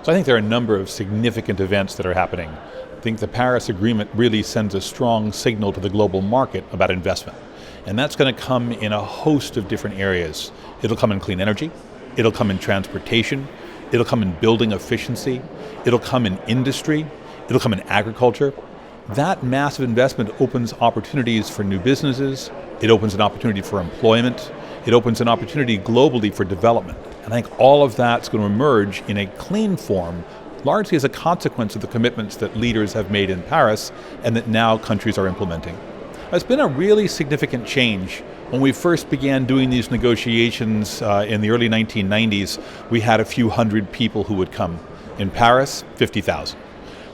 So I think there are a number of significant events that are happening. I think the Paris Agreement really sends a strong signal to the global market about investment. And that's going to come in a host of different areas. It'll come in clean energy, it'll come in transportation, it'll come in building efficiency, it'll come in industry, it'll come in agriculture. That massive investment opens opportunities for new businesses, it opens an opportunity for employment, it opens an opportunity globally for development. And I think all of that's going to emerge in a clean form, largely as a consequence of the commitments that leaders have made in Paris and that now countries are implementing. It's been a really significant change. When we first began doing these negotiations in the early 1990s, we had a few hundred people who would come. In Paris, 50,000.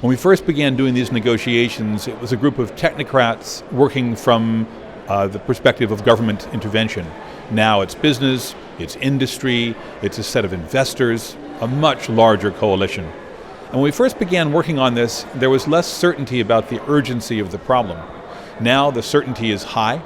When we first began doing these negotiations, it was a group of technocrats working from the perspective of government intervention. Now it's business, it's industry, it's a set of investors, a much larger coalition. And when we first began working on this, there was less certainty about the urgency of the problem. Now the certainty is high,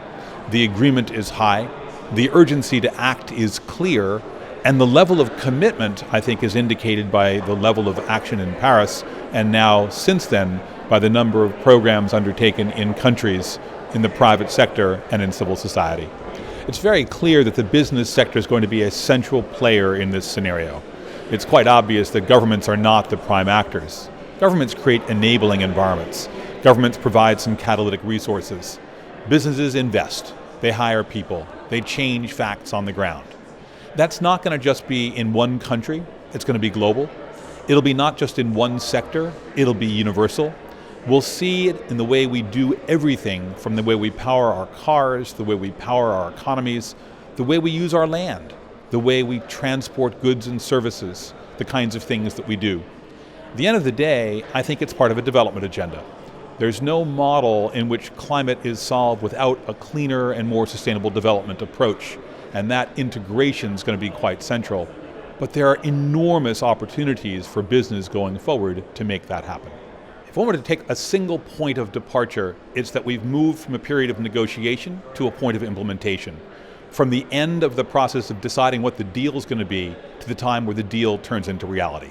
the agreement is high, the urgency to act is clear, and the level of commitment, I think, is indicated by the level of action in Paris, and now, since then, by the number of programs undertaken in countries, in the private sector, and in civil society. It's very clear that the business sector is going to be a central player in this scenario. It's quite obvious that governments are not the prime actors. Governments create enabling environments. Governments provide some catalytic resources. Businesses invest. They hire people. They change facts on the ground. That's not going to just be in one country. It's going to be global. It'll be not just in one sector. It'll be universal. We'll see it in the way we do everything, from the way we power our cars, the way we power our economies, the way we use our land, the way we transport goods and services, the kinds of things that we do. At the end of the day, I think it's part of a development agenda. There's no model in which climate is solved without a cleaner and more sustainable development approach, and that integration is going to be quite central. But there are enormous opportunities for business going forward to make that happen. If one were to take a single point of departure, it's that we've moved from a period of negotiation to a point of implementation. From the end of the process of deciding what the deal is going to be to the time where the deal turns into reality.